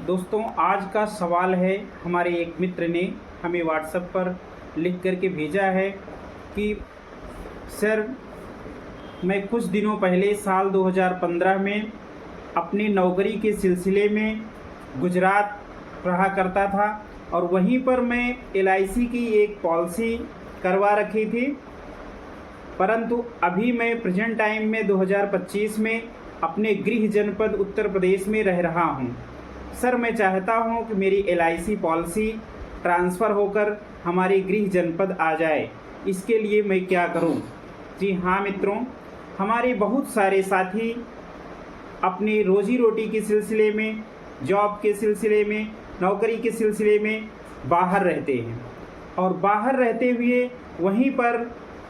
दोस्तों, आज का सवाल है, हमारे एक मित्र ने हमें व्हाट्सएप पर लिख करके भेजा है कि सर, मैं कुछ दिनों पहले साल 2015 में अपनी नौकरी के सिलसिले में गुजरात रहा करता था और वहीं पर मैं LIC की एक पॉलिसी करवा रखी थी। परंतु अभी मैं प्रेजेंट टाइम में 2025 में अपने गृह जनपद उत्तर प्रदेश में रह रहा हूँ। सर, मैं चाहता हूँ कि मेरी LIC पॉलिसी ट्रांसफ़र होकर हमारे गृह जनपद आ जाए। इसके लिए मैं क्या करूँ? जी हाँ मित्रों, हमारे बहुत सारे साथी अपनी रोजी रोटी के सिलसिले में, जॉब के सिलसिले में, नौकरी के सिलसिले में बाहर रहते हैं और बाहर रहते हुए वहीं पर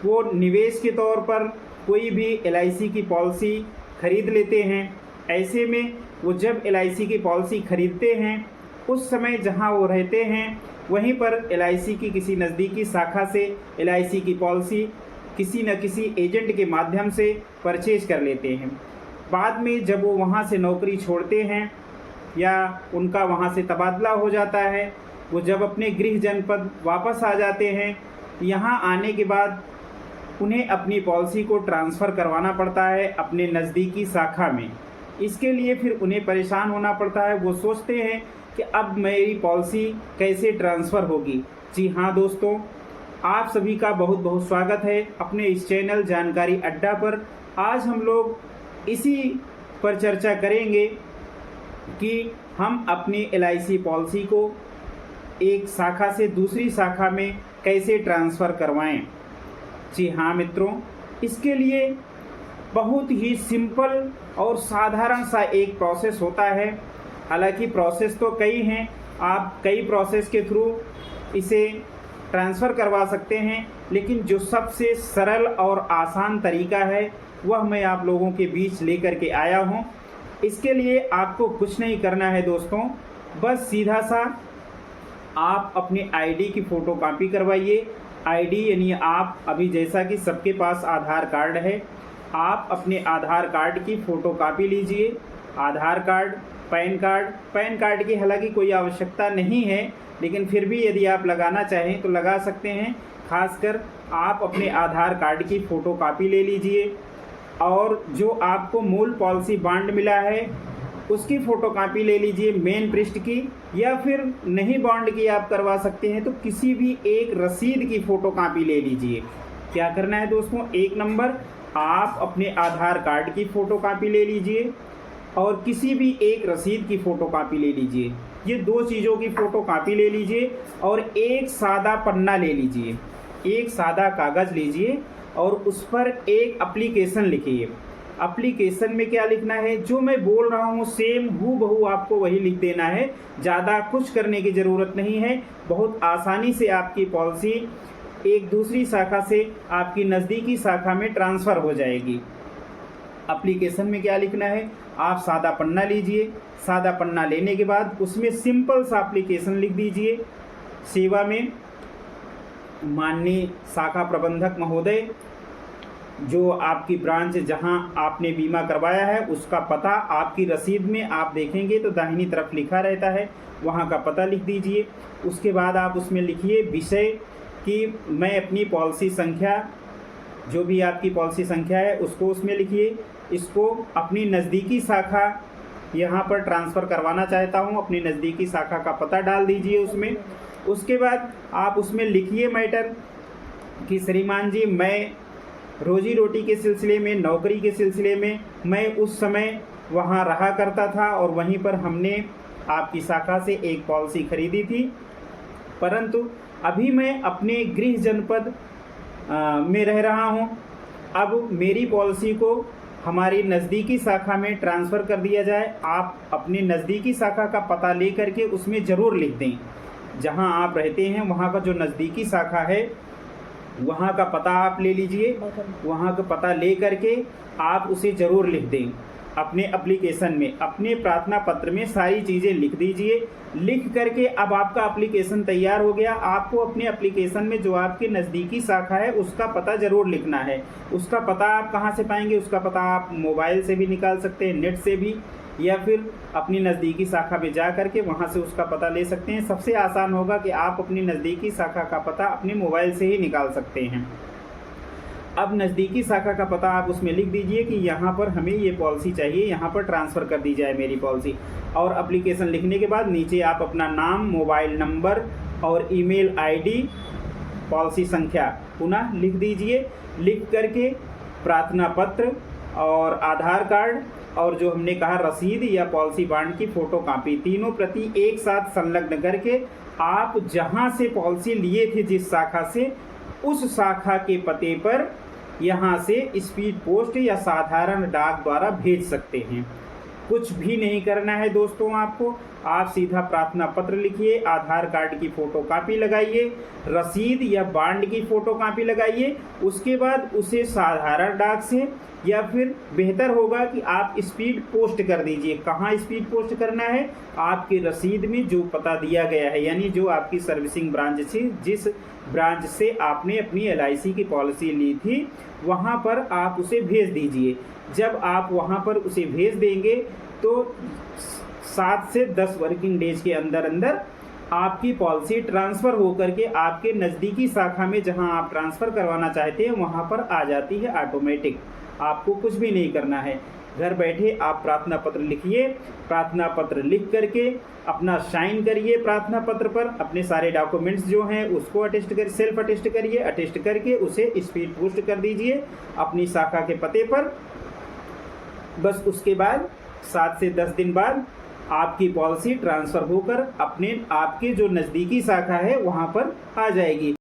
वो निवेश के तौर पर कोई भी LIC की पॉलिसी खरीद लेते हैं। ऐसे में वो जब LIC की पॉलिसी खरीदते हैं, उस समय जहां वो रहते हैं वहीं पर LIC की किसी नज़दीकी शाखा से LIC की पॉलिसी किसी न किसी एजेंट के माध्यम से परचेज कर लेते हैं। बाद में जब वो वहां से नौकरी छोड़ते हैं या उनका वहां से तबादला हो जाता है, वो जब अपने गृह जनपद वापस आ जाते हैं, यहाँ आने के बाद उन्हें अपनी पॉलिसी को ट्रांसफ़र करवाना पड़ता है अपने नज़दीकी शाखा में। इसके लिए फिर उन्हें परेशान होना पड़ता है। वो सोचते हैं कि अब मेरी पॉलिसी कैसे ट्रांसफ़र होगी। जी हाँ दोस्तों, आप सभी का बहुत बहुत स्वागत है अपने इस चैनल जानकारी अड्डा पर। आज हम लोग इसी पर चर्चा करेंगे कि हम अपनी LIC पॉलिसी को एक शाखा से दूसरी शाखा में कैसे ट्रांसफ़र करवाएं। जी हाँ मित्रों, इसके लिए बहुत ही सिंपल और साधारण सा एक प्रोसेस होता है। हालांकि प्रोसेस तो कई हैं, आप कई प्रोसेस के थ्रू इसे ट्रांसफ़र करवा सकते हैं, लेकिन जो सबसे सरल और आसान तरीका है वह मैं आप लोगों के बीच लेकर के आया हूँ। इसके लिए आपको कुछ नहीं करना है दोस्तों, बस सीधा सा आप अपनी ID की फ़ोटोकॉपी करवाइए। ID यानी आप अभी जैसा कि सबके पास आधार कार्ड है, आप अपने आधार कार्ड की फ़ोटोकॉपी लीजिए। आधार कार्ड, पैन कार्ड की हालांकि कोई आवश्यकता नहीं है, लेकिन फिर भी यदि आप लगाना चाहें तो लगा सकते हैं। खासकर आप अपने आधार कार्ड की फ़ोटोकॉपी ले लीजिए और जो आपको मूल पॉलिसी बॉन्ड मिला है उसकी फ़ोटोकॉपी ले लीजिए, मेन पृष्ठ की, या फिर नहीं बॉन्ड की आप करवा सकते हैं तो किसी भी एक रसीद की फ़ोटोकॉपी ले लीजिए। क्या करना है दोस्तों, 1 नंबर, आप अपने आधार कार्ड की फ़ोटोकॉपी ले लीजिए और किसी भी एक रसीद की फ़ोटोकॉपी ले लीजिए। ये 2 चीज़ों की फ़ोटोकॉपी ले लीजिए और एक सादा पन्ना ले लीजिए, एक सादा कागज़ लीजिए और उस पर एक एप्लीकेशन लिखिए। एप्लीकेशन में क्या लिखना है, जो मैं बोल रहा हूँ सेम हूबहू आपको वही लिख देना है। ज़्यादा कुछ करने की ज़रूरत नहीं है। बहुत आसानी से आपकी पॉलिसी एक दूसरी शाखा से आपकी नज़दीकी शाखा में ट्रांसफ़र हो जाएगी। एप्लीकेशन में क्या लिखना है, आप सादा पन्ना लीजिए। सादा पन्ना लेने के बाद उसमें सिंपल सा एप्लीकेशन लिख दीजिए। सेवा में माननीय शाखा प्रबंधक महोदय, जो आपकी ब्रांच जहां आपने बीमा करवाया है उसका पता आपकी रसीद में आप देखेंगे तो दाहिनी तरफ लिखा रहता है, वहां का पता लिख दीजिए। उसके बाद आप उसमें लिखिए विषय कि मैं अपनी पॉलिसी संख्या, जो भी आपकी पॉलिसी संख्या है उसको उसमें लिखिए। इसको अपनी नज़दीकी शाखा यहाँ पर ट्रांसफ़र करवाना चाहता हूँ, अपनी नज़दीकी शाखा का पता डाल दीजिए उसमें। उसके बाद आप उसमें लिखिए मैटर कि श्रीमान जी, मैं रोजी रोटी के सिलसिले में, नौकरी के सिलसिले में मैं उस समय वहाँ रहा करता था और वहीं पर हमने आपकी शाखा से एक पॉलिसी खरीदी थी, परंतु अभी मैं अपने गृह जनपद में रह रहा हूँ। अब मेरी पॉलिसी को हमारी नज़दीकी शाखा में ट्रांसफ़र कर दिया जाए। आप अपनी नज़दीकी शाखा का पता ले करके उसमें ज़रूर लिख दें। जहाँ आप रहते हैं वहाँ का जो नज़दीकी शाखा है वहाँ का पता आप ले लीजिए। वहाँ का पता ले करके आप उसे ज़रूर लिख दें अपने एप्लीकेशन में। अपने प्रार्थना पत्र में सारी चीज़ें लिख दीजिए। लिख करके अब आपका एप्लीकेशन तैयार हो गया। आपको अपने एप्लीकेशन में जो आपकी नज़दीकी शाखा है उसका पता ज़रूर लिखना है। उसका पता आप कहाँ से पाएंगे? उसका पता आप मोबाइल से भी निकाल सकते हैं, नेट से भी। या फिर अपनी नज़दीकी शाखा में जा कर के वहाँ से उसका पता ले सकते हैं। सबसे आसान होगा कि आप अपनी नज़दीकी शाखा का पता अपने मोबाइल से ही निकाल सकते हैं। अब नज़दीकी शाखा का पता आप उसमें लिख दीजिए कि यहाँ पर हमें ये पॉलिसी चाहिए, यहाँ पर ट्रांसफ़र कर दी जाए मेरी पॉलिसी। और एप्लीकेशन लिखने के बाद नीचे आप अपना नाम, मोबाइल नंबर और ईमेल आईडी, पॉलिसी संख्या पुनः लिख दीजिए। लिख करके प्रार्थना पत्र और आधार कार्ड और जो हमने कहा रसीद या पॉलिसी बॉन्ड की फ़ोटो कापी, तीनों प्रति एक साथ संलग्न करके आप जहाँ से पॉलिसी लिए थे, जिस शाखा से, उस शाखा के पते पर यहाँ से स्पीड पोस्ट या साधारण डाक द्वारा भेज सकते हैं। कुछ भी नहीं करना है दोस्तों आपको। आप सीधा प्रार्थना पत्र लिखिए, आधार कार्ड की फ़ोटो कापी लगाइए, रसीद या बॉन्ड की फ़ोटो कापी लगाइए। उसके बाद उसे साधारण डाक से या फिर बेहतर होगा कि आप स्पीड पोस्ट कर दीजिए। कहाँ स्पीड पोस्ट करना है? आपकी रसीद में जो पता दिया गया है, यानी जो आपकी सर्विसिंग ब्रांच से, जिस ब्रांच से आपने अपनी LIC की पॉलिसी ली थी, वहाँ पर आप उसे भेज दीजिए। जब आप वहाँ पर उसे भेज देंगे तो 7 से 10 वर्किंग डेज के अंदर अंदर आपकी पॉलिसी ट्रांसफ़र होकर के आपके नज़दीकी शाखा में, जहां आप ट्रांसफ़र करवाना चाहते हैं, वहां पर आ जाती है ऑटोमेटिक। आपको कुछ भी नहीं करना है। घर बैठे आप प्रार्थना पत्र लिखिए, प्रार्थना पत्र लिख करके अपना साइन करिए प्रार्थना पत्र पर, अपने सारे डॉक्यूमेंट्स जो हैं उसको अटेस्ट कर, सेल्फ अटेस्ट करिए, अटेस्ट करके उसे स्पीड पोस्ट कर दीजिए अपनी शाखा के पते पर। बस उसके बाद 7 से 10 दिन बाद आपकी पॉलिसी ट्रांसफ़र होकर आपके जो नज़दीकी शाखा है वहाँ पर आ जाएगी।